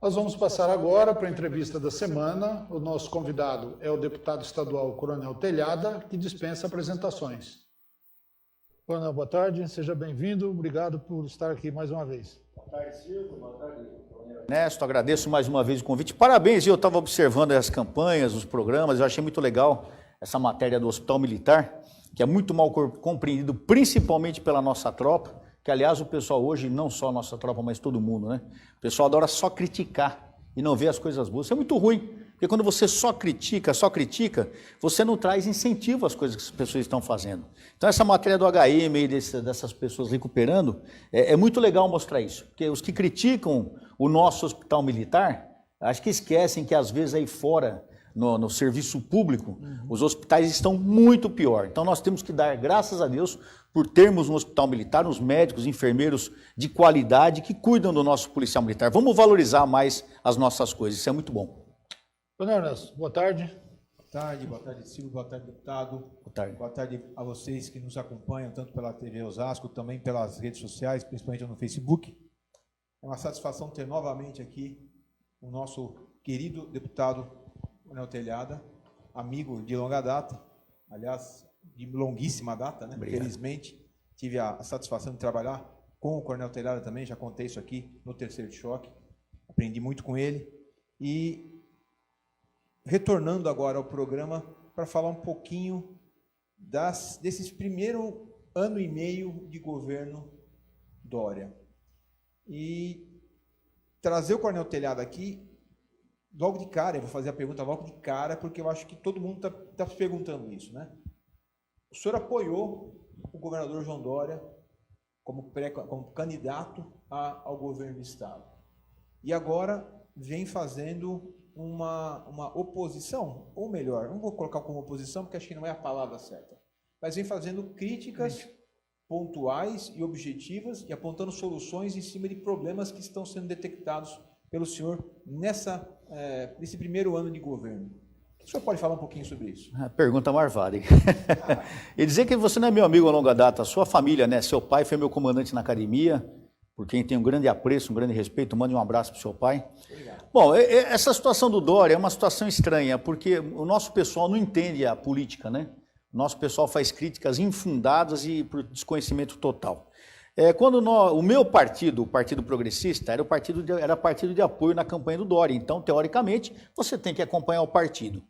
Nós vamos passar agora para a entrevista da semana. O nosso convidado é o deputado estadual Coronel Telhada, que dispensa apresentações. Coronel, boa tarde, seja bem-vindo, obrigado por estar aqui mais uma vez. Boa tarde, Silvio, boa tarde, Ernesto, agradeço mais uma vez o convite. Parabéns, eu estava observando as campanhas, os programas, eu achei muito legal essa matéria do Hospital Militar, que é muito mal compreendido, principalmente pela nossa tropa, que aliás o pessoal hoje, não só a nossa tropa, mas todo mundo, né? O pessoal adora só criticar e não ver as coisas boas. Isso é muito ruim, porque quando você só critica, você não traz incentivo às coisas que as pessoas estão fazendo. Então essa matéria do HM e dessas pessoas recuperando, é muito legal mostrar isso, porque os que criticam o nosso hospital militar, acho que esquecem que às vezes aí fora, no serviço público, os hospitais estão muito pior. Então nós temos que dar graças a Deus por termos um hospital militar, uns médicos, enfermeiros de qualidade que cuidam do nosso policial militar. Vamos valorizar mais as nossas coisas, isso é muito bom. Coronel Ernesto, boa tarde. Boa tarde, Silvio, boa tarde, deputado. Boa tarde a vocês que nos acompanham, tanto pela TV Osasco, também pelas redes sociais, principalmente no Facebook. É uma satisfação ter novamente aqui o nosso querido deputado Coronel Telhada, amigo de longa data, aliás, de longuíssima data, né? Obrigado. Felizmente, tive a satisfação de trabalhar com o Coronel Telhada também, já contei isso aqui no Terceiro de Choque, aprendi muito com ele. E retornando agora ao programa para falar um pouquinho desses primeiro ano e meio de governo Dória. E trazer o Coronel Telhada aqui, logo de cara, eu vou fazer a pergunta logo de cara, porque eu acho que todo mundo está se perguntando isso, né? O senhor apoiou o governador João Dória como candidato ao governo do Estado. E agora vem fazendo uma oposição, ou melhor, não vou colocar como oposição, porque acho que não é a palavra certa, mas vem fazendo críticas pontuais e objetivas e apontando soluções em cima de problemas que estão sendo detectados pelo senhor nesse primeiro ano de governo. O senhor pode falar um pouquinho sobre isso? Pergunta marvada, hein? E dizer que você não é meu amigo a longa data, a sua família, né? Seu pai foi meu comandante na academia, por quem tem um grande apreço, um grande respeito, mande um abraço para o seu pai. Obrigado. Bom, essa situação do Dória é uma situação estranha, porque o nosso pessoal não entende a política, né? O nosso pessoal faz críticas infundadas e por desconhecimento total. Quando o meu partido, o Partido Progressista, era partido de apoio na campanha do Dória. Então, teoricamente, você tem que acompanhar o partido.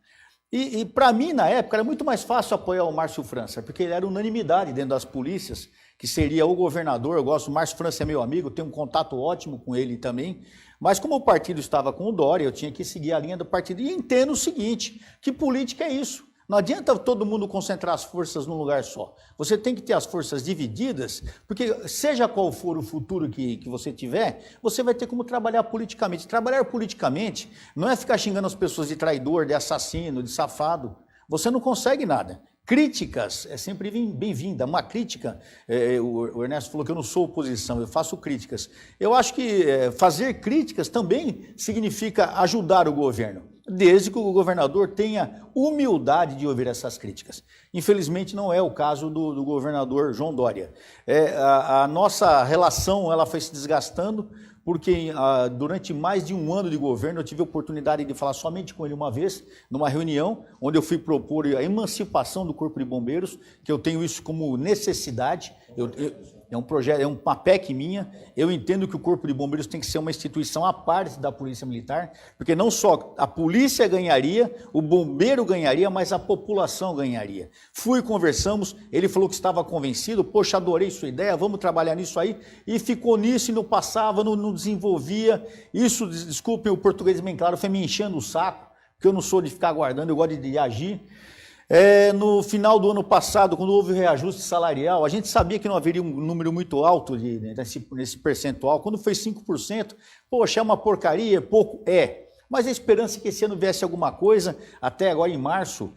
E para mim, na época, era muito mais fácil apoiar o Márcio França, porque ele era unanimidade dentro das polícias, que seria o governador. Eu gosto, o Márcio França é meu amigo, tenho um contato ótimo com ele também. Mas como o partido estava com o Dória, eu tinha que seguir a linha do partido. E entendo o seguinte, que política é isso? Não adianta todo mundo concentrar as forças num lugar só. Você tem que ter as forças divididas, porque seja qual for o futuro que você tiver, você vai ter como trabalhar politicamente. Trabalhar politicamente não é ficar xingando as pessoas de traidor, de assassino, de safado. Você não consegue nada. Críticas é sempre bem-vinda. Uma crítica, o Ernesto falou que eu não sou oposição, eu faço críticas. Eu acho que fazer críticas também significa ajudar o governo, desde que o governador tenha humildade de ouvir essas críticas. Infelizmente não é o caso do governador João Dória. A nossa relação ela foi se desgastando, porque durante mais de um ano de governo eu tive a oportunidade de falar somente com ele uma vez, numa reunião, onde eu fui propor a emancipação do Corpo de Bombeiros, que eu tenho isso como necessidade. É um projeto, é uma PEC minha. Eu entendo que o Corpo de Bombeiros tem que ser uma instituição à parte da Polícia Militar, porque não só a polícia ganharia, o bombeiro ganharia, mas a população ganharia. Conversamos, ele falou que estava convencido, poxa, adorei sua ideia, vamos trabalhar nisso aí, e ficou nisso e não passava, não desenvolvia. Isso, desculpem o português bem claro, foi me enchendo o saco, porque eu não sou de ficar aguardando, eu gosto de agir. No final do ano passado, quando houve o reajuste salarial, a gente sabia que não haveria um número muito alto nesse percentual. Quando foi 5%, poxa, é uma porcaria, pouco? mas a esperança é que esse ano viesse alguma coisa. Até agora em março,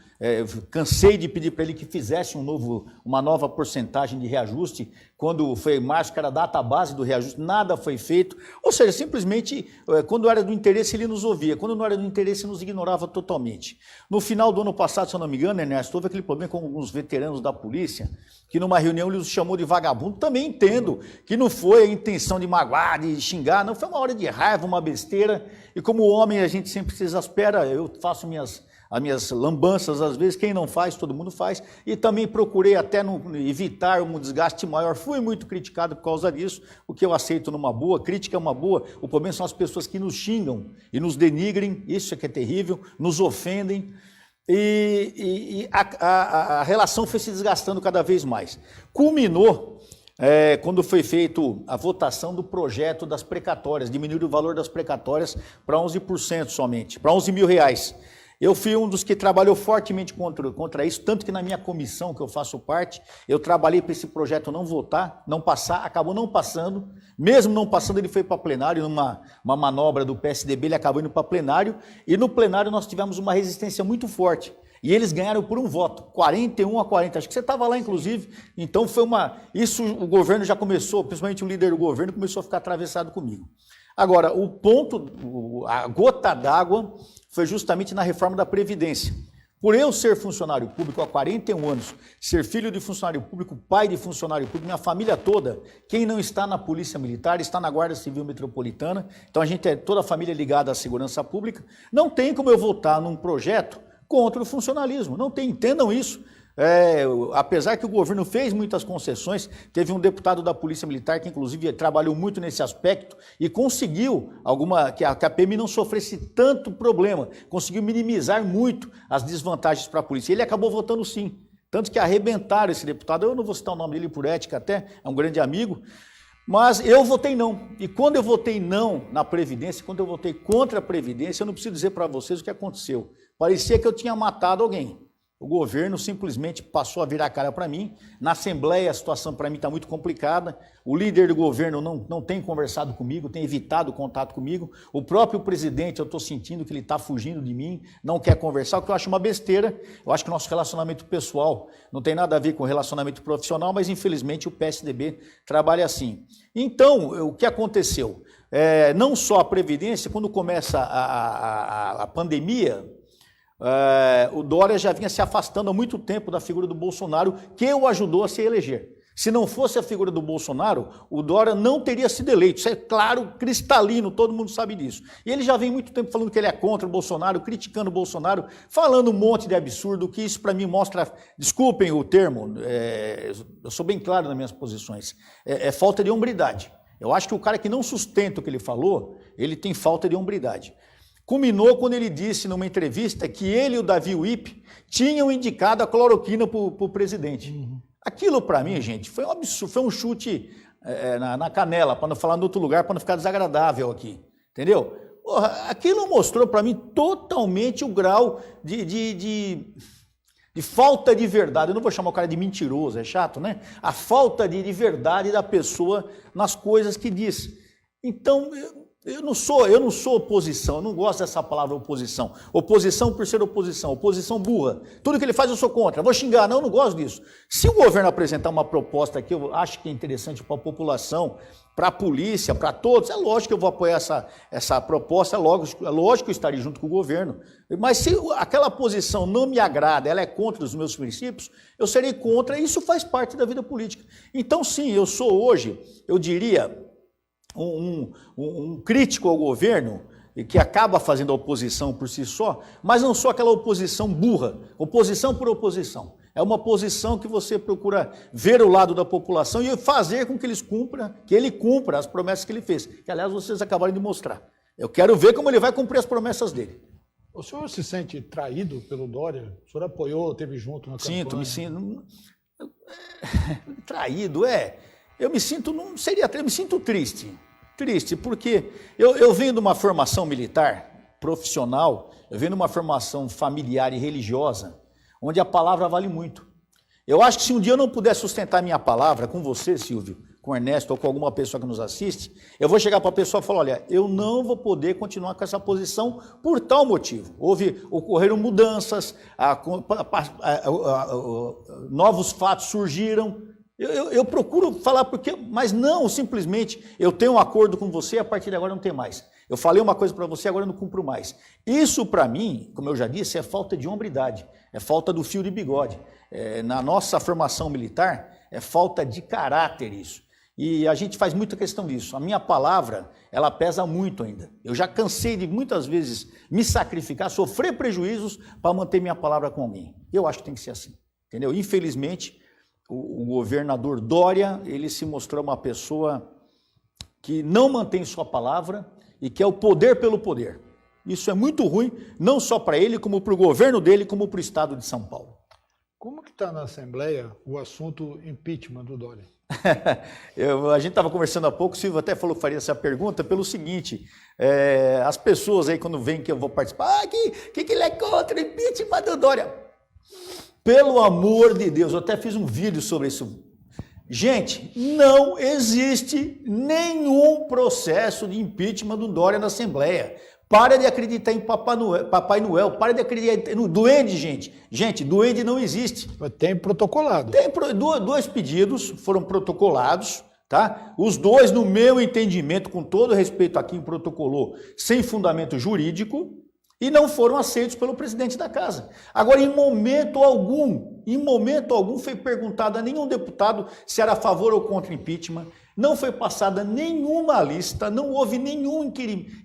cansei de pedir para ele que fizesse uma nova porcentagem de reajuste. Quando foi em março, que era a data base do reajuste, nada foi feito. Ou seja, simplesmente, quando era do interesse, ele nos ouvia. Quando não era do interesse, nos ignorava totalmente. No final do ano passado, se eu não me engano, Ernesto, houve aquele problema com alguns veteranos da polícia, que numa reunião ele os chamou de vagabundo. Também entendo que não foi a intenção de magoar, de xingar, não, foi uma hora de raiva, uma besteira. E como homem, a gente sempre se exaspera. Eu faço as minhas lambanças, às vezes, quem não faz, todo mundo faz, e também procurei até evitar um desgaste maior. Fui muito criticado por causa disso, o que eu aceito numa boa, crítica é uma boa, o problema são as pessoas que nos xingam e nos denigrem, isso é que é terrível, nos ofendem, e a relação foi se desgastando cada vez mais. Culminou quando foi feita a votação do projeto das precatórias, diminuir o valor das precatórias para 11% somente, para R$11 mil. Eu fui um dos que trabalhou fortemente contra isso, tanto que na minha comissão, que eu faço parte, eu trabalhei para esse projeto não votar, não passar, acabou não passando. Mesmo não passando, ele foi para plenário, numa manobra do PSDB, ele acabou indo para plenário, e no plenário nós tivemos uma resistência muito forte. E eles ganharam por um voto, 41-40, acho que você estava lá inclusive, então isso o governo já começou, principalmente o líder do governo, começou a ficar atravessado comigo. Agora, a gota d'água foi justamente na reforma da Previdência. Por eu ser funcionário público há 41 anos, ser filho de funcionário público, pai de funcionário público, minha família toda, quem não está na Polícia Militar, está na Guarda Civil Metropolitana, então a gente é toda a família ligada à segurança pública, não tem como eu votar num projeto contra o funcionalismo, não tem, entendam isso. Apesar que o governo fez muitas concessões, teve um deputado da Polícia Militar que inclusive trabalhou muito nesse aspecto e conseguiu que a PM não sofresse tanto problema, conseguiu minimizar muito as desvantagens para a polícia. Ele acabou votando sim, tanto que arrebentaram esse deputado, eu não vou citar o nome dele por ética até, é um grande amigo, mas eu votei não. E quando eu votei não na Previdência, quando eu votei contra a Previdência, eu não preciso dizer para vocês o que aconteceu. Parecia que eu tinha matado alguém. O governo simplesmente passou a virar a cara para mim. Na Assembleia a situação para mim está muito complicada. O líder do governo não tem conversado comigo, tem evitado o contato comigo. O próprio presidente, eu estou sentindo que ele está fugindo de mim, não quer conversar, o que eu acho uma besteira. Eu acho que o nosso relacionamento pessoal não tem nada a ver com o relacionamento profissional, mas infelizmente o PSDB trabalha assim. Então, o que aconteceu? Não só a Previdência, quando começa a pandemia, o Dória já vinha se afastando há muito tempo da figura do Bolsonaro, que o ajudou a se eleger. Se não fosse a figura do Bolsonaro, o Dória não teria sido eleito. Isso é claro, cristalino, todo mundo sabe disso. E ele já vem muito tempo falando que ele é contra o Bolsonaro, criticando o Bolsonaro, falando um monte de absurdo, que isso para mim mostra, desculpem o termo, eu sou bem claro nas minhas posições, é falta de hombridade. Eu acho que o cara que não sustenta o que ele falou, ele tem falta de hombridade. Culminou quando ele disse numa entrevista que ele e o Davi Wip tinham indicado a cloroquina para o presidente. Aquilo para mim, gente, foi um absurdo, foi um chute na canela, para não falar em outro lugar, para não ficar desagradável aqui, entendeu? Porra, aquilo mostrou para mim totalmente o grau de falta de verdade. Eu não vou chamar o cara de mentiroso, é chato, né? A falta de verdade da pessoa nas coisas que diz. Então, eu não sou oposição, eu não gosto dessa palavra oposição. Oposição por ser oposição, oposição burra. Tudo que ele faz eu sou contra, vou xingar, não gosto disso. Se o governo apresentar uma proposta que eu acho que é interessante para a população, para a polícia, para todos, é lógico que eu vou apoiar essa proposta, é lógico que eu estarei junto com o governo. Mas se aquela posição não me agrada, ela é contra os meus princípios, eu serei contra e isso faz parte da vida política. Então sim, eu sou hoje, eu diria, um crítico ao governo que acaba fazendo a oposição por si só, mas não só aquela oposição burra, oposição por oposição. É uma oposição que você procura ver o lado da população e fazer com que ele cumpra as promessas que ele fez, que aliás vocês acabaram de mostrar. Eu quero ver como ele vai cumprir as promessas dele. O senhor se sente traído pelo Dória? O senhor apoiou, esteve junto na campanha? Me sinto traído, eu me sinto, eu me sinto triste, porque eu venho de uma formação militar, profissional, eu venho de uma formação familiar e religiosa, onde a palavra vale muito. Eu acho que se um dia eu não puder sustentar minha palavra com você, Silvio, com o Ernesto ou com alguma pessoa que nos assiste, eu vou chegar para a pessoa e falar, olha, eu não vou poder continuar com essa posição por tal motivo. Ocorreram mudanças, novos fatos surgiram. Eu procuro falar porque, mas não, simplesmente, eu tenho um acordo com você e a partir de agora não tem mais. Eu falei uma coisa para você, agora eu não cumpro mais. Isso, para mim, como eu já disse, é falta de hombridade, é falta do fio de bigode. Na nossa formação militar, é falta de caráter isso. E a gente faz muita questão disso. A minha palavra, ela pesa muito ainda. Eu já cansei de muitas vezes me sacrificar, sofrer prejuízos para manter minha palavra com alguém. Eu acho que tem que ser assim, entendeu? Infelizmente, o governador Dória, ele se mostrou uma pessoa que não mantém sua palavra e que é o poder pelo poder. Isso é muito ruim, não só para ele, como para o governo dele, como para o estado de São Paulo. Como que está na Assembleia o assunto impeachment do Dória? A gente estava conversando há pouco, o Silvio até falou que faria essa pergunta pelo seguinte, as pessoas aí quando veem que eu vou participar, que ele é contra o impeachment do Dória? Pelo amor de Deus, eu até fiz um vídeo sobre isso. Gente, não existe nenhum processo de impeachment do Dória na Assembleia. Para de acreditar em Papai Noel, para de acreditar no duende, gente. Gente, duende não existe. Tem protocolado. Tem dois pedidos, foram protocolados, tá? Os dois, no meu entendimento, com todo respeito a quem protocolou, sem fundamento jurídico, e não foram aceitos pelo presidente da casa. Agora, em momento algum foi perguntado a nenhum deputado se era a favor ou contra impeachment, não foi passada nenhuma lista, não houve nenhuma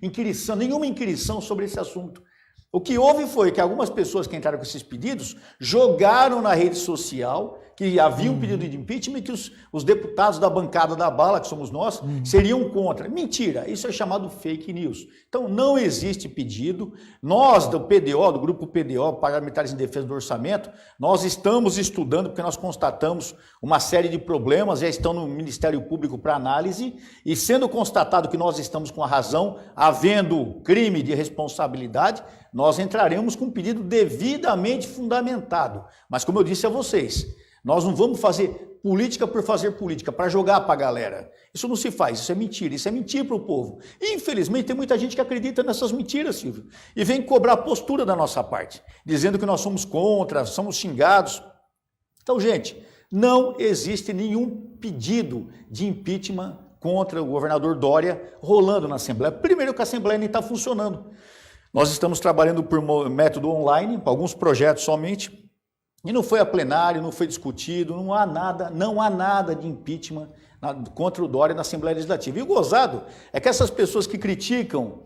inquirição sobre esse assunto. O que houve foi que algumas pessoas que entraram com esses pedidos jogaram na rede social que havia um pedido de impeachment e que os deputados da bancada da bala, que somos nós, seriam contra. Mentira, isso é chamado fake news. Então não existe pedido. Nós do PDO, do Grupo PDO, Parlamentares em Defesa do Orçamento, nós estamos estudando porque nós constatamos uma série de problemas, já estão no Ministério Público para análise e sendo constatado que nós estamos com a razão, havendo crime de responsabilidade, nós entraremos com um pedido devidamente fundamentado. Mas como eu disse a vocês, nós não vamos fazer política por fazer política, para jogar para a galera. Isso não se faz, isso é mentir para o povo. E, infelizmente, tem muita gente que acredita nessas mentiras, Silvio, e vem cobrar postura da nossa parte, dizendo que nós somos contra, somos xingados. Então, gente, não existe nenhum pedido de impeachment contra o governador Dória rolando na Assembleia. Primeiro que a Assembleia nem está funcionando. Nós estamos trabalhando por método online, para alguns projetos somente, e não foi a plenário, não foi discutido, não há nada de impeachment contra o Dória na Assembleia Legislativa. E o gozado é que essas pessoas que criticam,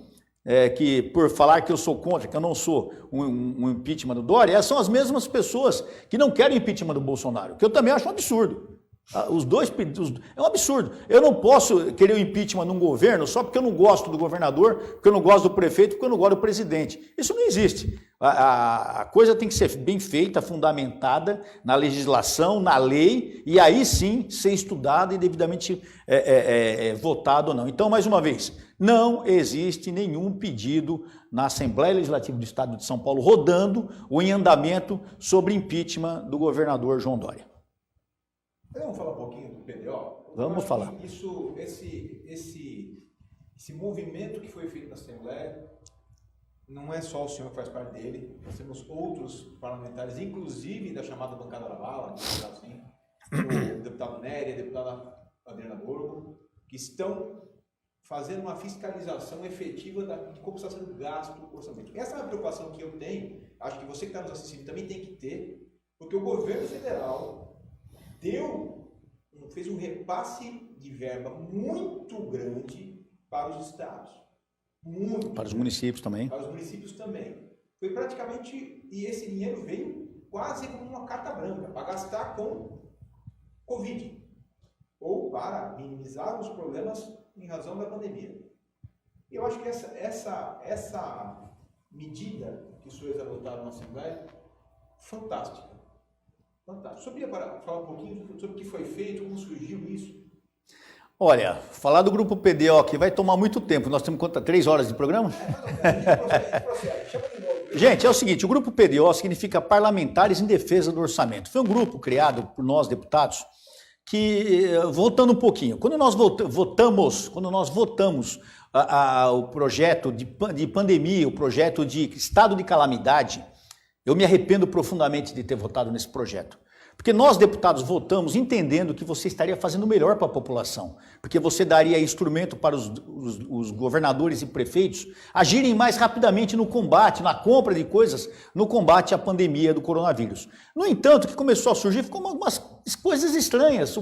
que por falar que eu sou contra, que eu não sou um impeachment do Dória, essas são as mesmas pessoas que não querem impeachment do Bolsonaro, que eu também acho um absurdo. Os dois pedidos, é um absurdo. Eu não posso querer o impeachment num governo só porque eu não gosto do governador, porque eu não gosto do prefeito, porque eu não gosto do presidente. Isso não existe. A coisa tem que ser bem feita, fundamentada na legislação, na lei, e aí sim ser estudada e devidamente votado ou não. Então, mais uma vez, não existe nenhum pedido na Assembleia Legislativa do Estado de São Paulo rodando ou em andamento sobre impeachment do governador João Dória. Vamos falar um pouquinho do PDO? Vamos falar. Esse movimento que foi feito na Assembleia, não é só o senhor que faz parte dele, nós temos outros parlamentares, inclusive da chamada bancada da bala, assim, o deputado Nery, a deputada Adriana Borgo, que estão fazendo uma fiscalização efetiva de como está sendo gasto o orçamento. Essa é uma preocupação que eu tenho, acho que você que está nos assistindo também tem que ter, porque o governo federal fez um repasse de verba muito grande para os estados. Muito para os municípios também. Para os municípios também. Foi praticamente, e esse dinheiro veio quase como uma carta branca, para gastar com Covid, ou para minimizar os problemas em razão da pandemia. E eu acho que essa medida que os senhores adotaram na Assembleia, fantástica. Fantástico. Você poderia falar um pouquinho sobre o que foi feito, como surgiu isso? Olha, falar do Grupo PDO aqui vai tomar muito tempo. Nós temos quanto? 3 horas de programa? Gente, é o seguinte, o Grupo PDO significa Parlamentares em Defesa do Orçamento. Foi um grupo criado por nós, deputados, que, voltando um pouquinho, quando nós votamos o projeto de pandemia, o projeto de estado de calamidade, eu me arrependo profundamente de ter votado nesse projeto. Porque nós, deputados, votamos entendendo que você estaria fazendo o melhor para a população, porque você daria instrumento para os governadores e prefeitos agirem mais rapidamente no combate, na compra de coisas, no combate à pandemia do coronavírus. No entanto, o que começou a surgir ficou algumas coisas estranhas.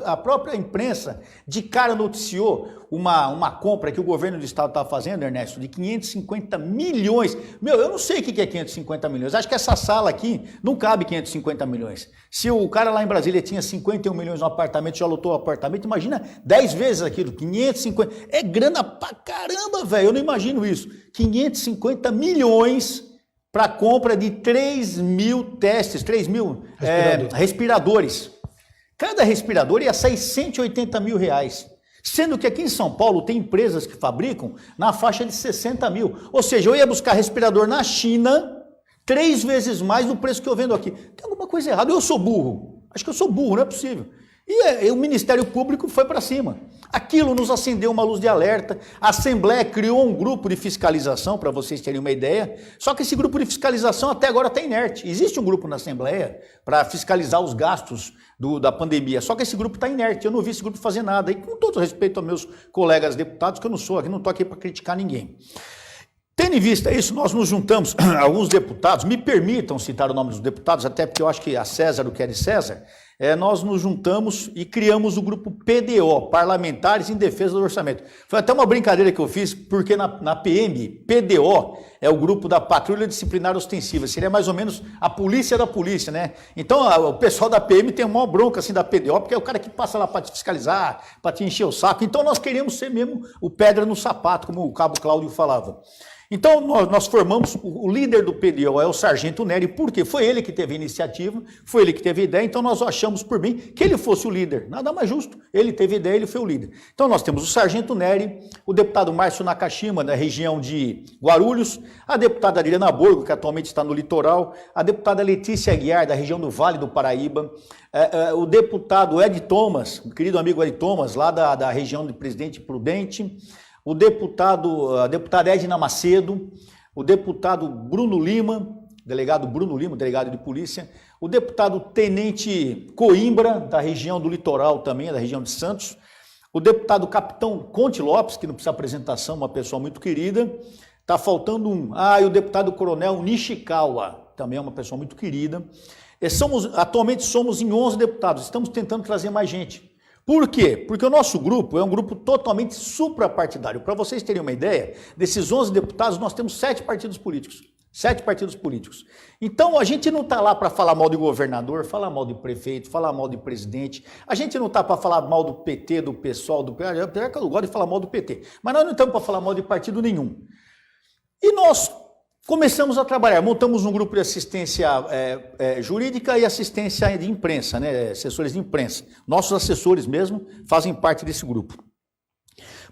A própria imprensa de cara noticiou uma compra que o governo do estado estava fazendo, Ernesto, de 550 milhões. Eu não sei o que é 550 milhões. Acho que essa sala aqui não cabe 550 milhões. Se o cara lá em Brasília tinha 51 milhões no apartamento, já lotou o apartamento, imagina 10 vezes aquilo, 550. É grana pra caramba, velho. Eu não imagino isso. 550 milhões para compra de 3 mil testes, 3 mil respiradores. Cada respirador ia sair 180 mil reais. Sendo que aqui em São Paulo tem empresas que fabricam na faixa de 60 mil. Ou seja, eu ia buscar respirador na China 3 vezes mais do preço que eu vendo aqui. Tem alguma coisa errada. Eu sou burro. Acho que eu sou burro, não é possível. E o Ministério Público foi para cima. Aquilo nos acendeu uma luz de alerta. A Assembleia criou um grupo de fiscalização, para vocês terem uma ideia. Só que esse grupo de fiscalização até agora está inerte. Existe um grupo na Assembleia para fiscalizar os gastos da pandemia. Só que esse grupo está inerte. Eu não vi esse grupo fazer nada. E com todo respeito aos meus colegas deputados, que eu não estou aqui para criticar ninguém. Tendo em vista isso, nós nos juntamos, alguns deputados, me permitam citar o nome dos deputados, até porque eu acho que a César o que é de César, nós nos juntamos e criamos o grupo PDO, Parlamentares em Defesa do Orçamento. Foi até uma brincadeira que eu fiz, porque na PM, PDO é o grupo da Patrulha Disciplinar Ostensiva, seria mais ou menos a polícia da polícia, né? Então o pessoal da PM tem uma bronca assim da PDO, porque é o cara que passa lá para te fiscalizar, para te encher o saco. Então nós queremos ser mesmo o pedra no sapato, como o cabo Cláudio falava. Então, nós formamos, o líder do PDO é o Sargento Nery, porque foi ele que teve a iniciativa, foi ele que teve a ideia, então nós achamos por bem que ele fosse o líder, nada mais justo, ele teve a ideia, ele foi o líder. Então nós temos o Sargento Nery, o deputado Márcio Nakashima, da região de Guarulhos, a deputada Adriana Borgo, que atualmente está no litoral, a deputada Letícia Aguiar, da região do Vale do Paraíba, o deputado Ed Thomas, o querido amigo Ed Thomas, lá da região de Presidente Prudente, a deputada Edna Macedo, o deputado Bruno Lima, delegado de polícia, o deputado Tenente Coimbra, da região do litoral também, da região de Santos, o deputado Capitão Conte Lopes, que não precisa apresentação, uma pessoa muito querida, está faltando e o deputado Coronel Nishikawa, também é uma pessoa muito querida. Atualmente somos em 11 deputados, estamos tentando trazer mais gente. Por quê? Porque o nosso grupo é um grupo totalmente suprapartidário. Para vocês terem uma ideia, desses 11 deputados, nós temos 7 partidos políticos. 7 partidos políticos. Então, a gente não está lá para falar mal de governador, falar mal de prefeito, falar mal de presidente. A gente não está para falar mal do PT, do PSOL, apesar que eu gosto de falar mal do PT. Mas nós não estamos para falar mal de partido nenhum. E nós começamos a trabalhar, montamos um grupo de assistência jurídica e assistência de imprensa, né, assessores de imprensa. Nossos assessores mesmo fazem parte desse grupo.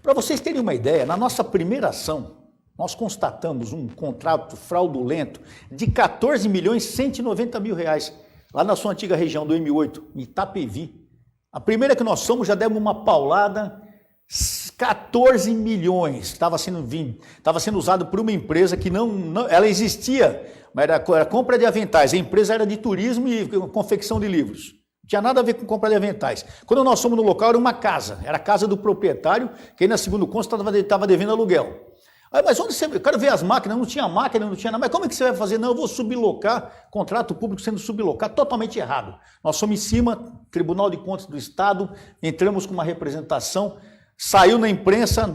Para vocês terem uma ideia, na nossa primeira ação, nós constatamos um contrato fraudulento de 14 milhões 190 mil reais, lá na sua antiga região do M8, em Itapevi. A primeira que nós somos, já demos uma paulada, 14 milhões, estava sendo usado por uma empresa que ela existia, mas era compra de aventais, a empresa era de turismo e confecção de livros, não tinha nada a ver com compra de aventais. Quando nós fomos no local, era a casa do proprietário, que aí na segunda consta estava devendo aluguel. Aí, mas onde eu quero ver as máquinas, não tinha máquina, não tinha nada, mas como é que você vai fazer? Não, eu vou sublocar, contrato público sendo sublocado, totalmente errado. Nós fomos em cima, Tribunal de Contas do Estado, entramos com uma representação, saiu na imprensa,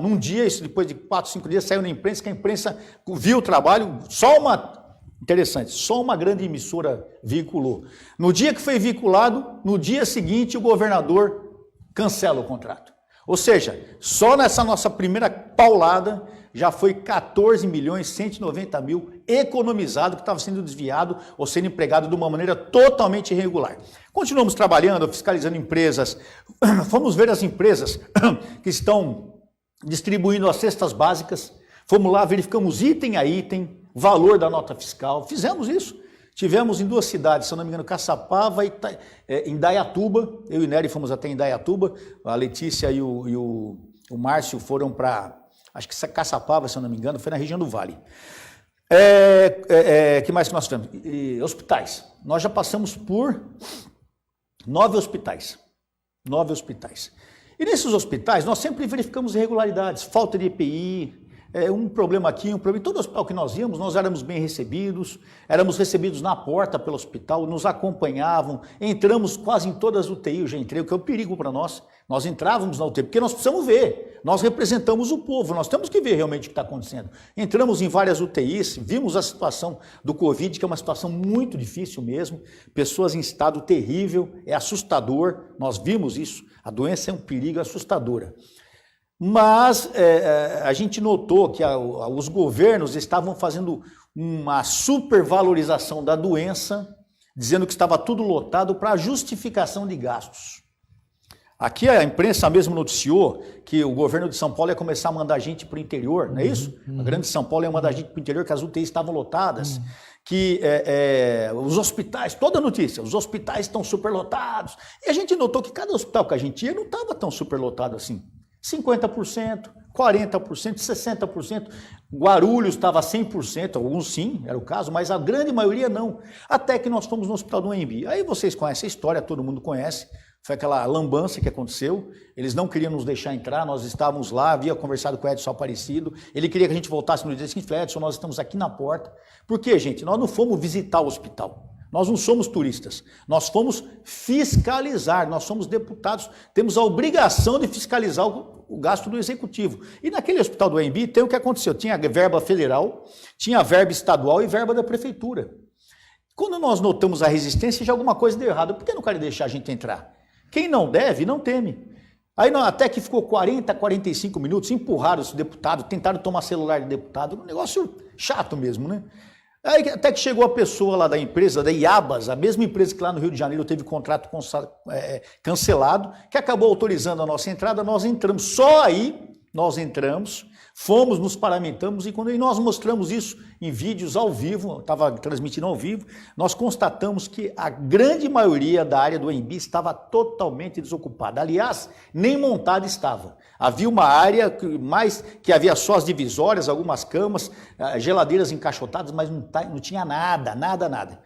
num dia, isso depois de 4, 5 dias, saiu na imprensa, que a imprensa viu o trabalho, só uma grande emissora veiculou. No dia que foi veiculado, no dia seguinte, o governador cancela o contrato. Ou seja, só nessa nossa primeira paulada, já foi 14 milhões 190 mil economizado, que estava sendo desviado ou sendo empregado de uma maneira totalmente irregular. Continuamos trabalhando, fiscalizando empresas, fomos ver as empresas que estão distribuindo as cestas básicas, fomos lá, verificamos item a item, valor da nota fiscal, fizemos isso. Tivemos em 2 cidades, se eu não me engano, Caçapava e Indaiatuba. Eu e o Nery fomos até Indaiatuba. A Letícia e o Márcio foram para, acho que Caçapava, se eu não me engano, foi na região do Vale. Que mais que nós tivemos? Hospitais. Nós já passamos por 9 hospitais. 9 hospitais. E nesses hospitais, nós sempre verificamos irregularidades, falta de EPI, um problema aqui, um problema. Em todo hospital que nós íamos, nós éramos bem recebidos, éramos recebidos na porta pelo hospital, nos acompanhavam, entramos quase em todas as UTI, eu já entrei, o que é um perigo para nós. Nós entrávamos na UTI, porque nós precisamos ver, nós representamos o povo, nós temos que ver realmente o que está acontecendo. Entramos em várias UTIs, vimos a situação do Covid, que é uma situação muito difícil mesmo, pessoas em estado terrível, é assustador, nós vimos isso, a doença é um perigo assustadora. Mas a gente notou que os governos estavam fazendo uma supervalorização da doença, dizendo que estava tudo lotado para justificação de gastos. Aqui a imprensa mesmo noticiou que o governo de São Paulo ia começar a mandar gente para o interior, não é isso? A grande São Paulo ia mandar gente para o interior, que as UTIs estavam lotadas, que os hospitais, toda notícia, os hospitais estão superlotados. E a gente notou que cada hospital que a gente ia não estava tão superlotado assim. 50%, 40%, 60%. Guarulhos estava 100%, alguns sim, era o caso, mas a grande maioria não. Até que nós fomos no hospital do AMB. Aí vocês conhecem a história, todo mundo conhece. Foi aquela lambança que aconteceu, eles não queriam nos deixar entrar, nós estávamos lá, havia conversado com o Edson Aparecido, ele queria que a gente voltasse no dia seguinte, Edson, nós estamos aqui na porta. Por quê, gente? Nós não fomos visitar o hospital. Nós não somos turistas, nós fomos fiscalizar, nós somos deputados, temos a obrigação de fiscalizar o gasto do executivo. E naquele hospital do AMB tem o que aconteceu, tinha verba federal, tinha verba estadual e verba da prefeitura. Quando nós notamos a resistência, já alguma coisa deu errado, por que não querem deixar a gente entrar? Quem não deve, não teme. Aí até que ficou 40, 45 minutos, empurraram os deputados, tentaram tomar celular de deputado, um negócio chato mesmo, né? Aí, até que chegou a pessoa lá da empresa, da Iabas, a mesma empresa que lá no Rio de Janeiro teve contrato cancelado, que acabou autorizando a nossa entrada, nós entramos. Só aí nós entramos, fomos, nos paramentamos e quando nós mostramos isso em vídeos ao vivo, estava transmitindo ao vivo, nós constatamos que a grande maioria da área do AMB estava totalmente desocupada. Aliás, nem montada estava. Havia uma área que havia só as divisórias, algumas camas, geladeiras encaixotadas, mas não tinha nada.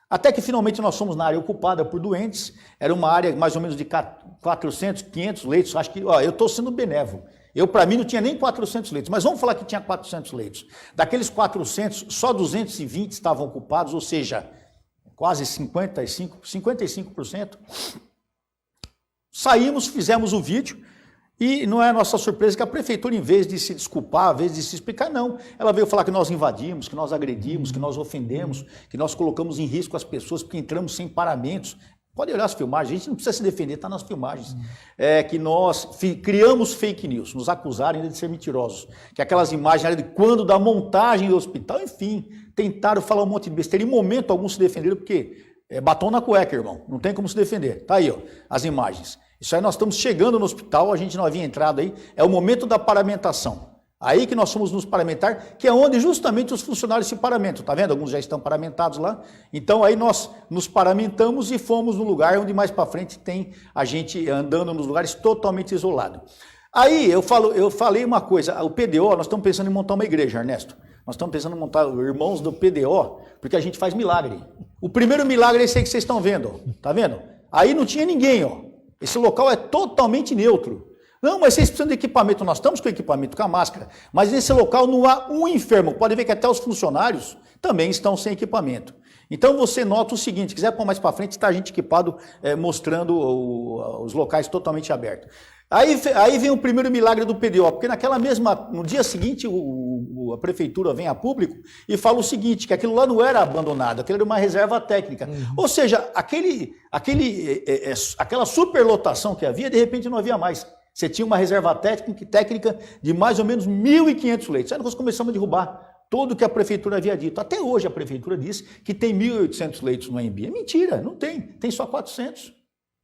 Até que finalmente nós fomos na área ocupada por doentes, era uma área mais ou menos de 400, 500 leitos, acho que, eu estou sendo benévolo. Para mim não tinha nem 400 leitos, mas vamos falar que tinha 400 leitos. Daqueles 400, só 220 estavam ocupados, ou seja, quase 55%. Saímos, fizemos o vídeo, e não é a nossa surpresa que a prefeitura, em vez de se desculpar, em vez de se explicar, não. Ela veio falar que nós invadimos, que nós agredimos, que nós ofendemos, que nós colocamos em risco as pessoas porque entramos sem paramentos. Pode olhar as filmagens, a gente não precisa se defender, está nas filmagens. Que nós criamos fake news, nos acusaram ainda de ser mentirosos. Que aquelas imagens de quando da montagem do hospital, enfim, tentaram falar um monte de besteira. Em momento algum se defenderam, porque é batom na cueca, irmão, não tem como se defender. Tá aí, as imagens. Isso aí nós estamos chegando no hospital, a gente não havia entrado aí, é o momento da paramentação. Aí que nós fomos nos paramentar, que é onde justamente os funcionários se paramentam, tá vendo? Alguns já estão paramentados lá. Então aí nós nos paramentamos e fomos no lugar onde mais para frente tem a gente andando nos lugares totalmente isolado. Aí eu falei uma coisa, o PDO, nós estamos pensando em montar uma igreja, Ernesto. Nós estamos pensando em montar irmãos do PDO, porque a gente faz milagre. O primeiro milagre é esse aí que vocês estão vendo, ó. Tá vendo? Aí não tinha ninguém, ó. Esse local é totalmente neutro. Não, mas vocês precisam de equipamento. Nós estamos com equipamento, com a máscara. Mas nesse local não há um enfermo. Pode ver que até os funcionários também estão sem equipamento. Então você nota o seguinte, quiser pôr mais para frente, está a gente equipado, mostrando os locais totalmente abertos. Aí vem o primeiro milagre do PDO, porque no dia seguinte a prefeitura vem a público e fala o seguinte, que aquilo lá não era abandonado, aquilo era uma reserva técnica. Ou seja, aquela superlotação que havia, de repente não havia mais. Você tinha uma reserva técnica de mais ou menos 1.500 leitos. Aí nós começamos a derrubar tudo que a prefeitura havia dito. Até hoje a prefeitura diz que tem 1.800 leitos no AMB. É mentira, não tem só 400.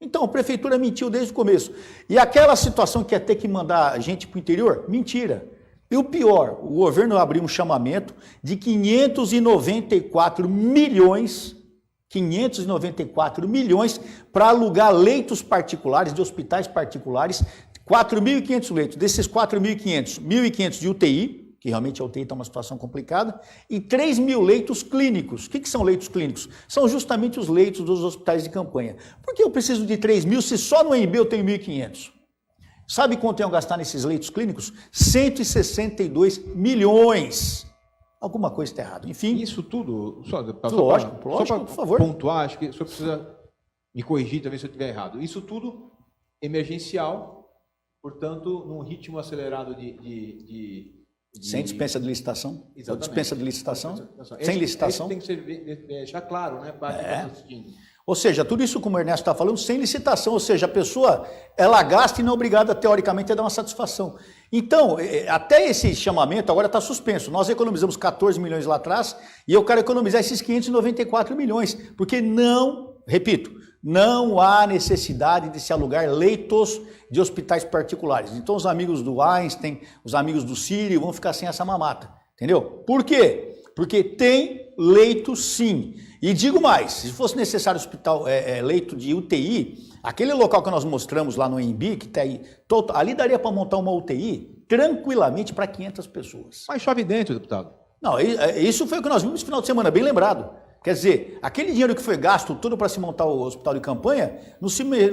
Então a prefeitura mentiu desde o começo. E aquela situação que ia ter que mandar gente para o interior, mentira. E o pior, o governo abriu um chamamento de 594 milhões para alugar leitos particulares, de hospitais particulares, 4.500 leitos. Desses 4.500, 1.500 de UTI, que realmente a UTI está uma situação complicada, e 3.000 leitos clínicos. O que são leitos clínicos? São justamente os leitos dos hospitais de campanha. Por que eu preciso de 3.000 se só no AMB eu tenho 1.500? Sabe quanto iam gastar nesses leitos clínicos? 162 milhões. Alguma coisa está errada. Enfim. Isso tudo, lógico, por favor. Pontuar, acho que o senhor precisa me corrigir, talvez se eu estiver errado. Isso tudo emergencial, portanto, num ritmo acelerado Sem dispensa de licitação? Exatamente. Dispensa de licitação? Sem licitação? Isso tem que deixar claro, né? Para quem está assistindo. Ou seja, tudo isso como o Ernesto está falando, sem licitação, ou seja, a pessoa, ela gasta e não é obrigada, teoricamente, a dar uma satisfação. Então, até esse chamamento agora está suspenso. Nós economizamos 14 milhões lá atrás e eu quero economizar esses 594 milhões, porque não há necessidade de se alugar leitos de hospitais particulares. Então, os amigos do Einstein, os amigos do Sírio vão ficar sem essa mamata, entendeu? Por quê? Porque tem leito sim. E digo mais, se fosse necessário leito de UTI, aquele local que nós mostramos lá no AMB, que está aí, ali daria para montar uma UTI tranquilamente para 500 pessoas. Mas chove dentro, deputado. Não, isso foi o que nós vimos no final de semana, bem lembrado. Quer dizer, aquele dinheiro que foi gasto tudo para se montar o hospital de campanha, não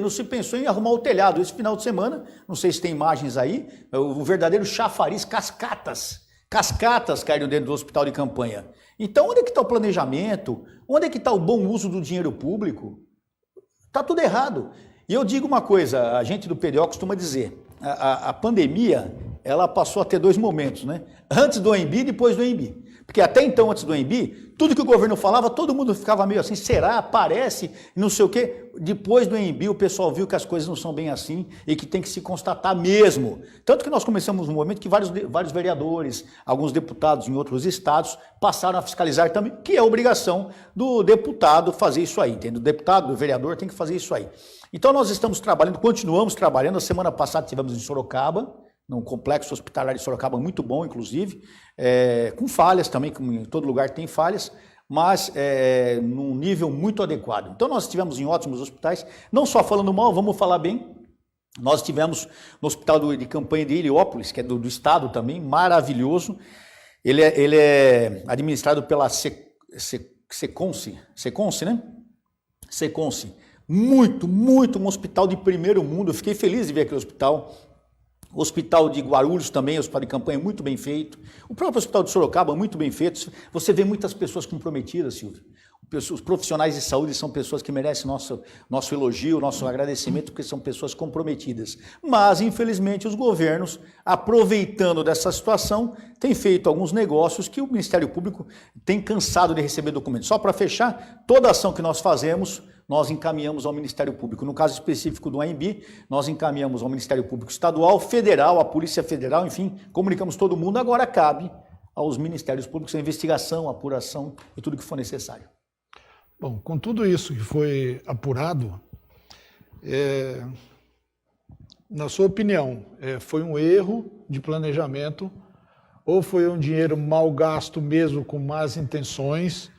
se pensou em arrumar o telhado. Esse final de semana, não sei se tem imagens aí, o verdadeiro chafariz, cascatas caíram dentro do hospital de campanha. Então, onde é que está o planejamento? Onde é que está o bom uso do dinheiro público? Está tudo errado. E eu digo uma coisa, a gente do PDO costuma dizer, a pandemia, ela passou a ter dois momentos, né? Antes do AMB e depois do AMB. Porque até então, antes do AMB, tudo que o governo falava, todo mundo ficava meio assim, será, parece, não sei o quê. Depois do AMB, o pessoal viu que as coisas não são bem assim e que tem que se constatar mesmo. Tanto que nós começamos um momento que vários vereadores, alguns deputados em outros estados, passaram a fiscalizar também, que é obrigação do deputado fazer isso aí, entende? O deputado, o vereador tem que fazer isso aí. Então nós estamos trabalhando, continuamos trabalhando. A semana passada tivemos em Sorocaba, num complexo hospitalar de Sorocaba muito bom, inclusive, com falhas também, como em todo lugar tem falhas, mas num nível muito adequado. Então nós estivemos em ótimos hospitais, não só falando mal, vamos falar bem. Nós estivemos no hospital de campanha de Heliópolis, que é do estado também, maravilhoso. Ele é administrado pela Seconce, né? Seconce. Muito, um hospital de primeiro mundo. Eu fiquei feliz de ver aquele hospital. O hospital de Guarulhos também, hospital de campanha muito bem feito. O próprio hospital de Sorocaba muito bem feito. Você vê muitas pessoas comprometidas, Silvio. Os profissionais de saúde são pessoas que merecem nosso elogio, nosso agradecimento, porque são pessoas comprometidas. Mas, infelizmente, os governos, aproveitando dessa situação, têm feito alguns negócios que o Ministério Público tem cansado de receber documentos. Só para fechar, toda ação que nós fazemos, nós encaminhamos ao Ministério Público. No caso específico do AMB, nós encaminhamos ao Ministério Público Estadual, Federal, à Polícia Federal, enfim, comunicamos todo mundo. Agora cabe aos Ministérios Públicos a investigação, a apuração e tudo que for necessário. Bom, com tudo isso que foi apurado, na sua opinião, foi um erro de planejamento ou foi um dinheiro mal gasto mesmo com más intenções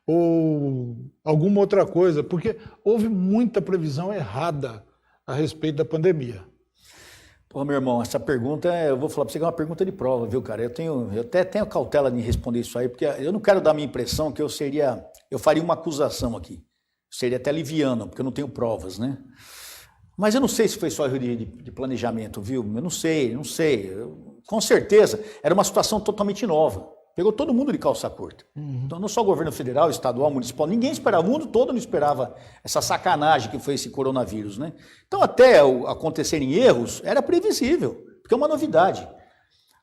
ou alguma outra coisa? Porque houve muita previsão errada a respeito da pandemia. Pô, meu irmão, essa pergunta, eu vou falar para você que é uma pergunta de prova, viu, cara? Eu até tenho cautela de responder isso aí, porque eu não quero dar a minha impressão que eu faria uma acusação aqui. Seria até liviano, porque eu não tenho provas, né? Mas eu não sei se foi só erro de planejamento, viu? Eu não sei. Com certeza, era uma situação totalmente nova. Pegou todo mundo de calça curta. Então, não só o governo federal, estadual, municipal, ninguém esperava, o mundo todo não esperava essa sacanagem que foi esse coronavírus, né? Então, até acontecerem erros, era previsível, porque é uma novidade.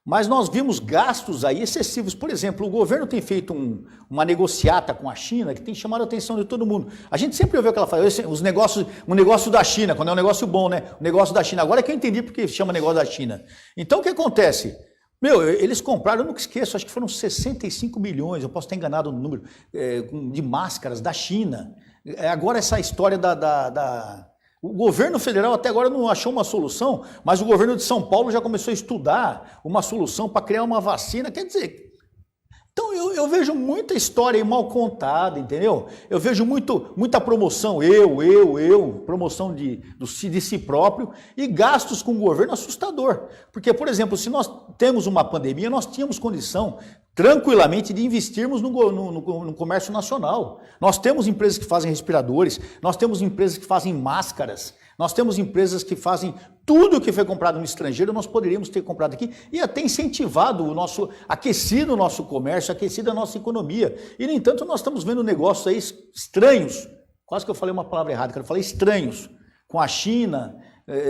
Mas nós vimos gastos aí excessivos. Por exemplo, o governo tem feito uma negociata com a China que tem chamado a atenção de todo mundo. A gente sempre ouviu aquela fala, o negócio da China, quando é um negócio bom, né? O negócio da China. Agora é que eu entendi porque chama negócio da China. Então, o que acontece? Eles compraram, eu nunca esqueço, acho que foram 65 milhões, eu posso estar enganado no número, de máscaras da China. Agora essa história O governo federal até agora não achou uma solução, mas o governo de São Paulo já começou a estudar uma solução para criar uma vacina. Quer dizer, então eu vejo muita história aí mal contada, entendeu? Eu vejo muita promoção, promoção de si próprio e gastos com o governo assustador. Porque, por exemplo, se nós temos uma pandemia, nós tínhamos condição tranquilamente de investirmos no comércio nacional. Nós temos empresas que fazem respiradores, nós temos empresas que fazem máscaras, nós temos empresas que fazem tudo que foi comprado no estrangeiro, nós poderíamos ter comprado aqui e até incentivado aquecido o nosso comércio, aquecido a nossa economia. E, no entanto, nós estamos vendo negócios aí estranhos, quase que eu falei uma palavra errada, eu falei estranhos, com a China,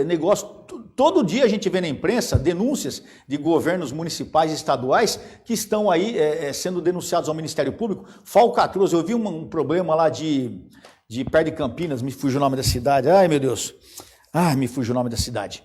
negócio. Todo dia a gente vê na imprensa denúncias de governos municipais e estaduais que estão aí sendo denunciados ao Ministério Público. Falcatruz, eu vi um problema lá de perto de Campinas, me fugiu o nome da cidade, ai meu Deus, me fugiu o nome da cidade.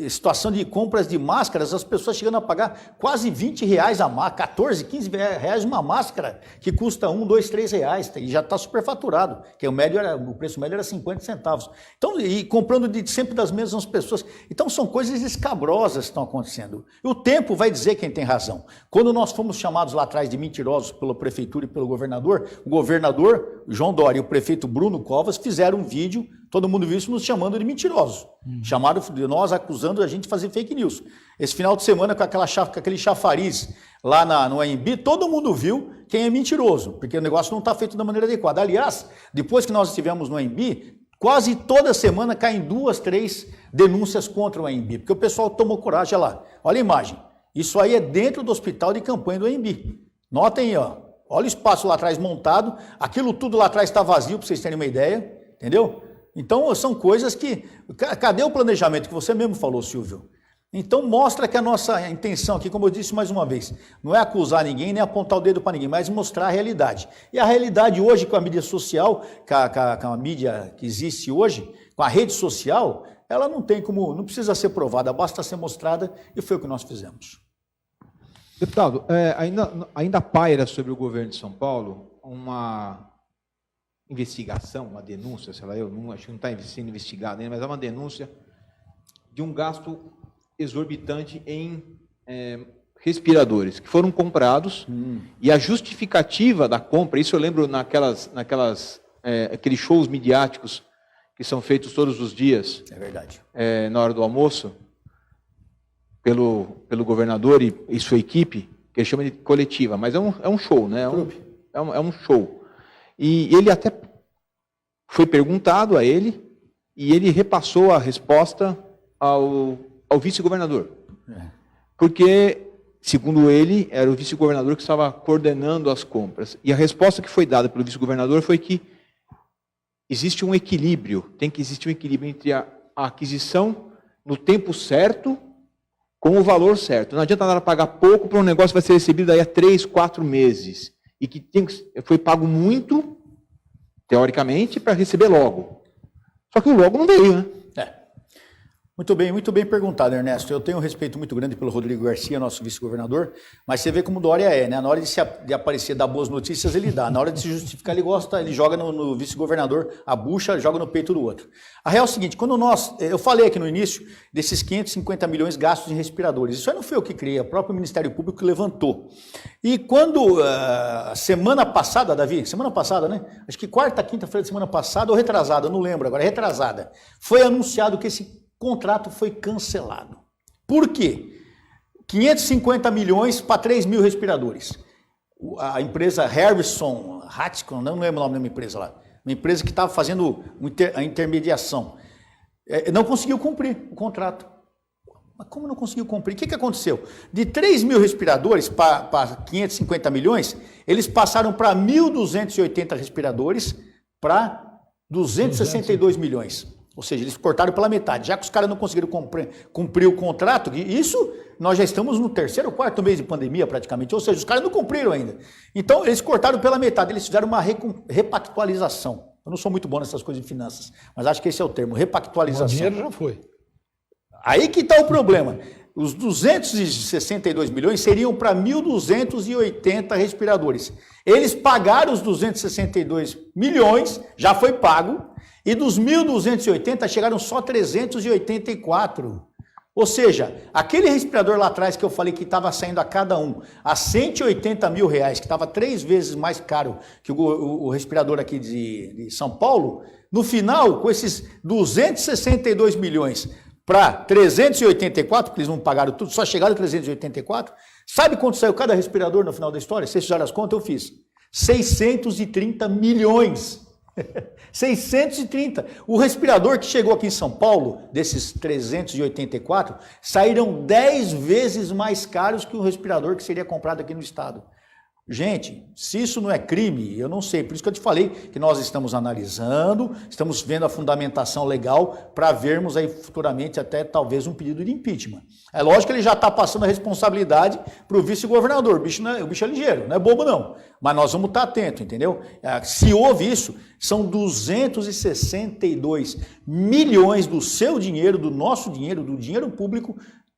Situação de compras de máscaras, as pessoas chegando a pagar quase R$20 a máscara, 14, 15 reais uma máscara, que custa R$1, R$2, R$3, e já está superfaturado, que o preço médio era 50 centavos. Então, e comprando sempre das mesmas pessoas. Então, são coisas escabrosas que estão acontecendo. E o tempo vai dizer quem tem razão. Quando nós fomos chamados lá atrás de mentirosos pela prefeitura e pelo governador, o governador João Dória e o prefeito Bruno Covas fizeram um vídeo, todo mundo viu isso, nos chamando de mentirosos. Chamaram de nós, acusando a gente de fazer fake news. Esse final de semana, com aquele chafariz lá no AMB, todo mundo viu quem é mentiroso, porque o negócio não está feito da maneira adequada. Aliás, depois que nós estivemos no AMB, quase toda semana caem 2, 3 denúncias contra o AMB, porque o pessoal tomou coragem lá. Olha a imagem. Isso aí é dentro do hospital de campanha do AMB. Notem aí, ó. Olha o espaço lá atrás montado, aquilo tudo lá atrás está vazio, para vocês terem uma ideia, entendeu? Então, são coisas que... Cadê o planejamento que você mesmo falou, Silvio? Então, mostra que a nossa intenção aqui, como eu disse mais uma vez, não é acusar ninguém, nem apontar o dedo para ninguém, mas mostrar a realidade. E a realidade hoje, com a mídia social, com a mídia que existe hoje, com a rede social, ela não precisa ser provada, basta ser mostrada, e foi o que nós fizemos. Deputado, ainda paira sobre o governo de São Paulo uma investigação, uma denúncia, sei lá, acho que não está sendo investigado ainda, mas é uma denúncia de um gasto exorbitante em respiradores que foram comprados e a justificativa da compra, isso eu lembro aqueles shows midiáticos que são feitos todos os dias, é verdade, na hora do almoço, pelo governador e sua equipe, que ele chama de coletiva, mas é um show, né? É um show. E ele até foi perguntado a ele, e ele repassou a resposta ao vice-governador. Porque, segundo ele, era o vice-governador que estava coordenando as compras. E a resposta que foi dada pelo vice-governador foi que existe um equilíbrio, tem que existir um equilíbrio entre a aquisição no tempo certo com o valor certo. Não adianta nada pagar pouco para um negócio que vai ser recebido daí a 3, 4 meses. E que foi pago muito, teoricamente, para receber logo. Só que o logo não veio, né? Muito bem perguntado, Ernesto. Eu tenho um respeito muito grande pelo Rodrigo Garcia, nosso vice-governador, mas você vê como Dória é, né? Na hora de aparecer, dar boas notícias, ele dá. Na hora de se justificar, ele joga no vice-governador a bucha, joga no peito do outro. A real é o seguinte, eu falei aqui no início desses 550 milhões gastos em respiradores. Isso aí não foi eu que criei, o próprio Ministério Público que levantou. E quando, semana passada, Davi, semana passada, né? Acho que quarta, quinta-feira de semana passada, ou retrasada, eu não lembro agora, retrasada, foi anunciado que esse contrato foi cancelado. Por quê? 550 milhões para 3 mil respiradores. A empresa Harrison, não lembro o nome da minha empresa lá, uma empresa que estava fazendo a intermediação, não conseguiu cumprir o contrato. Mas como não conseguiu cumprir? O que aconteceu? De 3 mil respiradores para 550 milhões, eles passaram para 1.280 respiradores para 262 milhões. Ou seja, eles cortaram pela metade. Já que os caras não conseguiram cumprir o contrato, e isso nós já estamos no 3º ou 4º mês de pandemia praticamente, ou seja, os caras não cumpriram ainda. Então, eles cortaram pela metade, eles fizeram uma repactualização. Eu não sou muito bom nessas coisas de finanças, mas acho que esse é o termo, repactualização. O dinheiro já foi. Aí que está o problema. os 262 milhões seriam para 1.280 respiradores. Eles pagaram os 262 milhões, já foi pago, e dos 1.280 chegaram só 384. Ou seja, aquele respirador lá atrás que eu falei que estava saindo a cada um a 180 mil reais, que estava 3 vezes mais caro que o respirador aqui de São Paulo, no final, com esses 262 milhões para 384, porque eles não pagaram tudo, só chegaram a 384, sabe quanto saiu cada respirador no final da história? Vocês fizeram as contas? Eu fiz. 630 milhões. 630. O respirador que chegou aqui em São Paulo, desses 384, saíram 10 vezes mais caros que o respirador que seria comprado aqui no estado. Gente, se isso não é crime, eu não sei. Por isso que eu te falei que nós estamos analisando, estamos vendo a fundamentação legal para vermos aí futuramente até talvez um pedido de impeachment. É lógico que ele já está passando a responsabilidade para o vice-governador. O bicho é ligeiro, não é bobo não. Mas nós vamos estar atentos, entendeu? Se houve isso, são 262 milhões do seu dinheiro, do nosso dinheiro, do dinheiro público,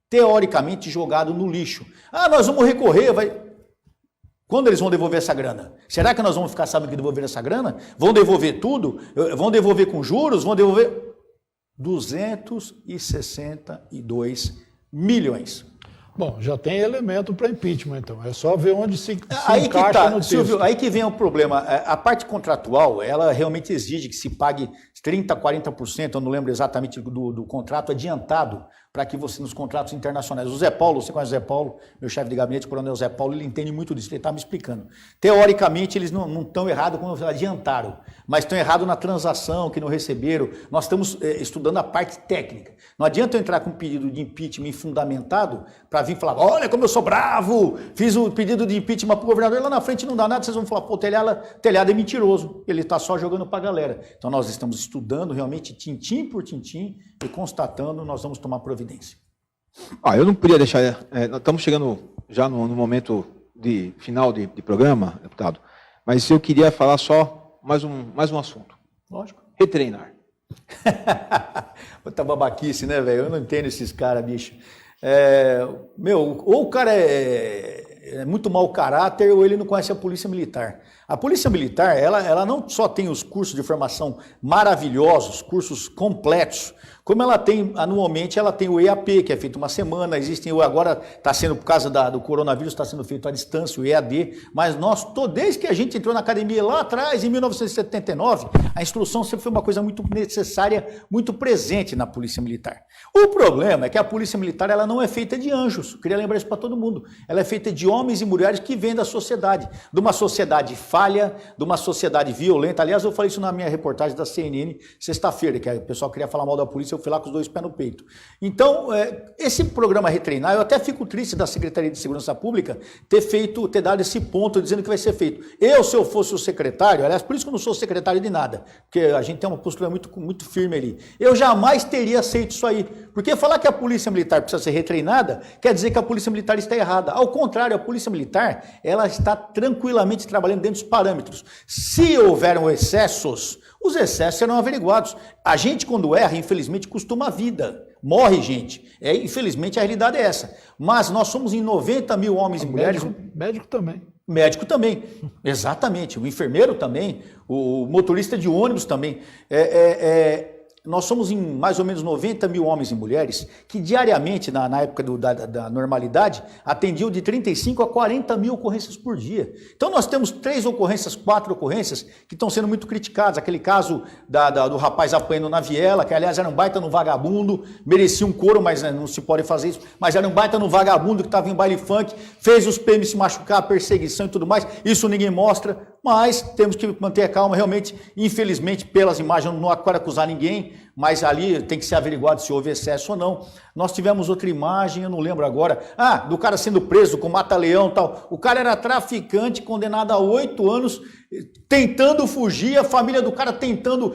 teoricamente jogado no lixo. Ah, nós vamos recorrer, vai... Quando eles vão devolver essa grana? Será que nós vamos ficar sabendo que devolver essa grana? Vão devolver tudo? Vão devolver com juros? Vão devolver 262 milhões. Bom, já tem elemento para impeachment, então. É só ver onde se aí encaixa que tá, no texto. Silvio, aí que vem o problema. A parte contratual, ela realmente exige que se pague 30%, 40%, eu não lembro exatamente do contrato adiantado, para que você, nos contratos internacionais. O Zé Paulo, você conhece o Zé Paulo, meu chefe de gabinete, o coronel Zé Paulo, ele entende muito disso, ele está me explicando. Teoricamente, eles não estão errados quando adiantaram, mas estão errados na transação, que não receberam. Nós estamos estudando a parte técnica. Não adianta eu entrar com um pedido de impeachment fundamentado para vir falar, olha como eu sou bravo, fiz o pedido de impeachment para o governador, lá na frente não dá nada, vocês vão falar, pô, o telhado é mentiroso, ele está só jogando para a galera. Então nós estamos estudando realmente tintim por tintim e constatando, nós vamos tomar providência. Eu não podia deixar, nós estamos chegando já no momento de final de programa, deputado, mas eu queria falar só mais um assunto. Lógico. Retreinar. Tá babaquice, né, velho? Eu não entendo esses caras, bicho. Ou o cara é muito mau caráter ou ele não conhece a polícia militar. A polícia militar, ela não só tem os cursos de formação maravilhosos, cursos completos, como ela tem, anualmente, ela tem o EAP, que é feito uma semana, agora está sendo, por causa do coronavírus, está sendo feito à distância, o EAD, mas desde que a gente entrou na academia lá atrás, em 1979, a instrução sempre foi uma coisa muito necessária, muito presente na polícia militar. O problema é que a polícia militar, ela não é feita de anjos, eu queria lembrar isso para todo mundo, ela é feita de homens e mulheres que vêm da sociedade, de uma sociedade falha, de uma sociedade violenta. Aliás, eu falei isso na minha reportagem da CNN, sexta-feira, que o pessoal queria falar mal da polícia, eu fui lá com os 2 pés no peito. Então, esse programa Retreinar, eu até fico triste da Secretaria de Segurança Pública ter dado esse ponto dizendo que vai ser feito. Se eu fosse o secretário, aliás, por isso que eu não sou secretário de nada, porque a gente tem uma postura muito, muito firme ali, eu jamais teria aceito isso aí, porque falar que a Polícia Militar precisa ser retreinada, quer dizer que a Polícia Militar está errada. Ao contrário, a Polícia Militar, ela está tranquilamente trabalhando dentro dos parâmetros. Se houveram excessos, os excessos serão averiguados. A gente, quando erra, infelizmente, costuma a vida. Morre gente. Infelizmente, a realidade é essa. Mas nós somos em 90 mil homens e mulheres. Médico também. Médico também, exatamente. O enfermeiro também. O motorista de ônibus também. Nós somos em mais ou menos 90 mil homens e mulheres que diariamente, na época da normalidade, atendiam de 35 a 40 mil ocorrências por dia. Então nós temos 3 ocorrências, 4 ocorrências que estão sendo muito criticadas. Aquele caso do rapaz apanhando na viela, que aliás era um baita no vagabundo, merecia um couro, mas não se pode fazer isso, mas era um baita no vagabundo que estava em baile funk, fez os PM se machucar, perseguição e tudo mais. Isso ninguém mostra, mas temos que manter a calma. Realmente, infelizmente, pelas imagens, não quero acusar ninguém, mas ali tem que ser averiguado se houve excesso ou não. Nós tivemos outra imagem, eu não lembro agora, do cara sendo preso com mata-leão e tal. O cara era traficante, condenado a 8 anos, tentando fugir, a família do cara tentando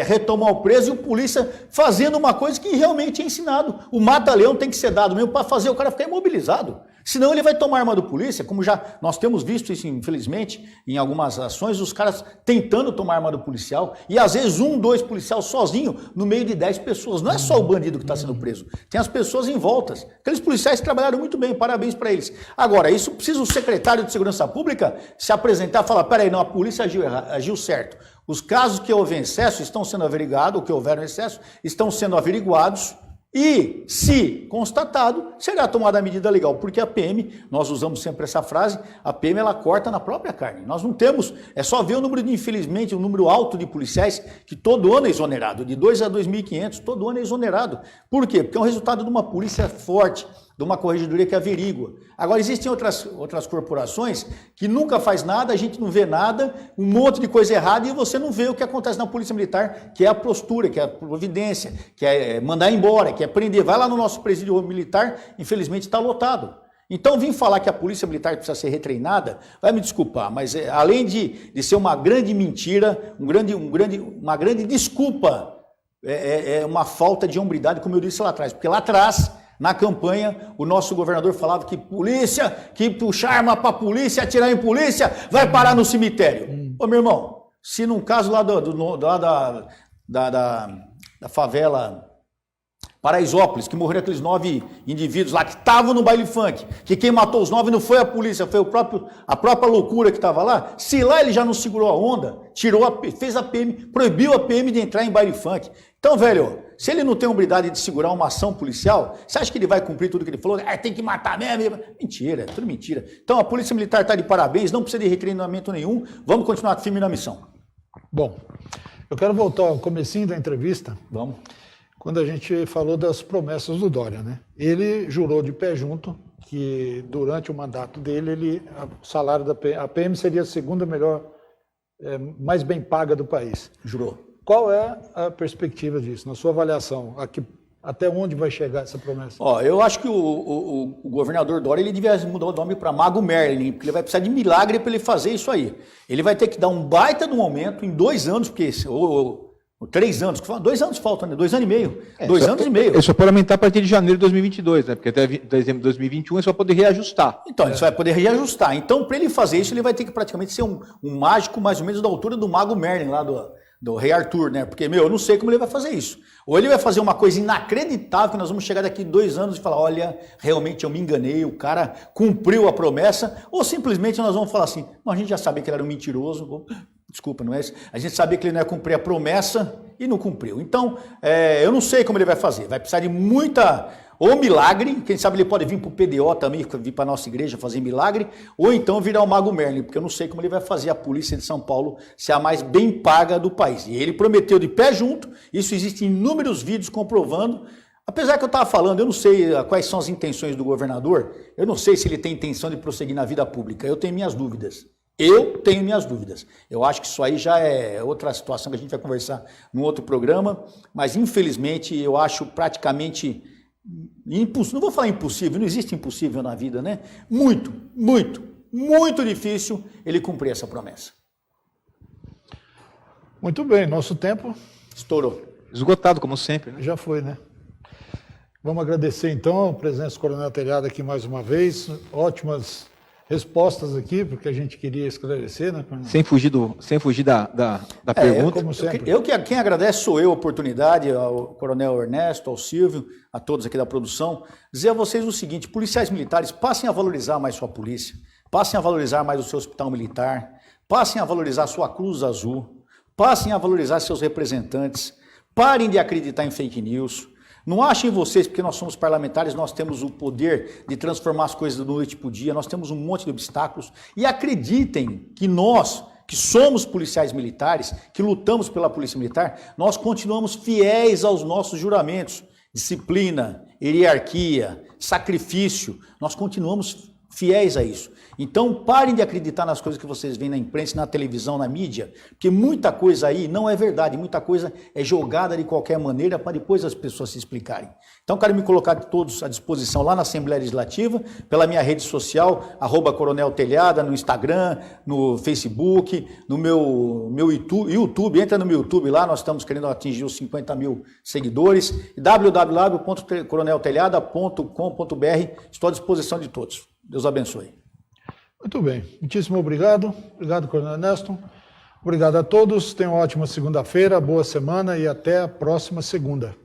retomar o preso e o polícia fazendo uma coisa que realmente é ensinado. O mata-leão tem que ser dado mesmo para fazer o cara ficar imobilizado. Senão ele vai tomar arma do polícia, como já nós temos visto isso, infelizmente, em algumas ações, os caras tentando tomar arma do policial, e às vezes 1, 2 policiais sozinho no meio de 10 pessoas. Não é só o bandido que está sendo preso, tem as pessoas em volta. Aqueles policiais trabalharam muito bem, parabéns para eles. Agora, isso precisa o secretário de Segurança Pública se apresentar e falar, peraí, não, a polícia agiu certo. Os casos que houve excesso estão sendo averiguados, o que houveram excesso, estão sendo averiguados, e, se constatado, será tomada a medida legal, porque a PM, nós usamos sempre essa frase, a PM ela corta na própria carne. Nós não temos, é só ver o número de, infelizmente, o número alto de policiais que todo ano é exonerado, de 2 a 2.500, todo ano é exonerado. Por quê? Porque é um resultado de uma polícia forte, de uma corregedoria que averigua. Agora, existem outras corporações que nunca faz nada, a gente não vê nada, um monte de coisa errada e você não vê o que acontece na Polícia Militar, que é a postura, que é a providência, que é mandar embora, que é prender. Vai lá no nosso presídio militar, infelizmente está lotado. Então, vim falar que a Polícia Militar precisa ser retreinada, vai me desculpar, mas além de ser uma grande mentira, uma grande desculpa, é uma falta de hombridade, como eu disse lá atrás, porque lá atrás, na campanha, o nosso governador falava que polícia, que puxar arma para polícia, atirar em polícia, vai parar no cemitério. Ô, meu irmão, se num caso lá da favela Paraisópolis, que morreram aqueles 9 indivíduos lá que estavam no baile funk, que quem matou os 9 não foi a polícia, foi a própria loucura que estava lá, se lá ele já não segurou a onda, fez a PM, proibiu a PM de entrar em baile funk. Então, velho, se ele não tem hombridade de segurar uma ação policial, você acha que ele vai cumprir tudo que ele falou? Tem que matar mesmo? Mentira, tudo mentira. Então, a Polícia Militar está de parabéns, não precisa de retreinamento nenhum, vamos continuar firme na missão. Bom, eu quero voltar ao comecinho da entrevista. Vamos. Quando a gente falou das promessas do Dória, né? Ele jurou de pé junto que durante o mandato dele, o salário a PM seria a segunda melhor, mais bem paga do país. Jurou. Qual é a perspectiva disso, na sua avaliação? Até onde vai chegar essa promessa? Eu acho que o governador Dória ele devia mudar o nome para Mago Merlin, porque ele vai precisar de milagre para ele fazer isso aí. Ele vai ter que dar um baita no momento em 2 anos, porque... 3 anos, 2 anos faltam, né? 2 anos e meio. 2 anos e meio. Ele só pode aumentar a partir de janeiro de 2022, né? Porque até dezembro de 2021 ele só vai poder reajustar. Então, ele só vai poder reajustar. Então, para ele fazer isso, ele vai ter que praticamente ser um mágico mais ou menos da altura do Mago Merlin, lá do Rei Arthur, né? Porque, eu não sei como ele vai fazer isso. Ou ele vai fazer uma coisa inacreditável, que nós vamos chegar daqui 2 anos e falar, olha, realmente eu me enganei, o cara cumpriu a promessa, ou simplesmente nós vamos falar assim, a gente já sabia que ele era um mentiroso, desculpa, não é isso? A gente sabia que ele não ia cumprir a promessa e não cumpriu. Então, eu não sei como ele vai fazer. Vai precisar de ou milagre, quem sabe ele pode vir para o PDO também, vir para a nossa igreja fazer milagre, ou então virar o Mago Merlin, porque eu não sei como ele vai fazer a polícia de São Paulo ser a mais bem paga do país. E ele prometeu de pé junto, isso existe inúmeros vídeos comprovando. Apesar que eu estava falando, eu não sei quais são as intenções do governador, eu não sei se ele tem intenção de prosseguir na vida pública, eu tenho minhas dúvidas. Eu acho que isso aí já é outra situação que a gente vai conversar num outro programa, mas infelizmente eu acho praticamente impossível, não vou falar impossível, não existe impossível na vida, né? Muito, muito, muito difícil ele cumprir essa promessa. Muito bem, nosso tempo... Estourou. Esgotado, como sempre, né? Já foi, né? Vamos agradecer então a presença do Coronel Telhado aqui mais uma vez, ótimas respostas aqui, porque a gente queria esclarecer, né? Sem fugir da pergunta. Como sempre. Quem agradece sou eu a oportunidade, ao Coronel Ernesto, ao Silvio, a todos aqui da produção, dizer a vocês o seguinte, policiais militares, passem a valorizar mais sua polícia, passem a valorizar mais o seu hospital militar, passem a valorizar sua Cruz Azul, passem a valorizar seus representantes, parem de acreditar em fake news. Não achem vocês, porque nós somos parlamentares, nós temos o poder de transformar as coisas do noite para o dia, nós temos um monte de obstáculos, e acreditem que nós, que somos policiais militares, que lutamos pela polícia militar, nós continuamos fiéis aos nossos juramentos, disciplina, hierarquia, sacrifício, nós continuamos fiéis a isso. Então parem de acreditar nas coisas que vocês veem na imprensa, na televisão, na mídia, porque muita coisa aí não é verdade, muita coisa é jogada de qualquer maneira para depois as pessoas se explicarem. Então quero me colocar todos à disposição lá na Assembleia Legislativa, pela minha rede social, @Coronel Telhada, no Instagram, no Facebook, no meu YouTube, entra no meu YouTube lá, nós estamos querendo atingir os 50 mil seguidores, www.coroneltelhada.com.br, estou à disposição de todos. Deus abençoe. Muito bem. Muitíssimo obrigado. Obrigado, Coronel Ernesto. Obrigado a todos. Tenham uma ótima segunda-feira, boa semana e até a próxima segunda.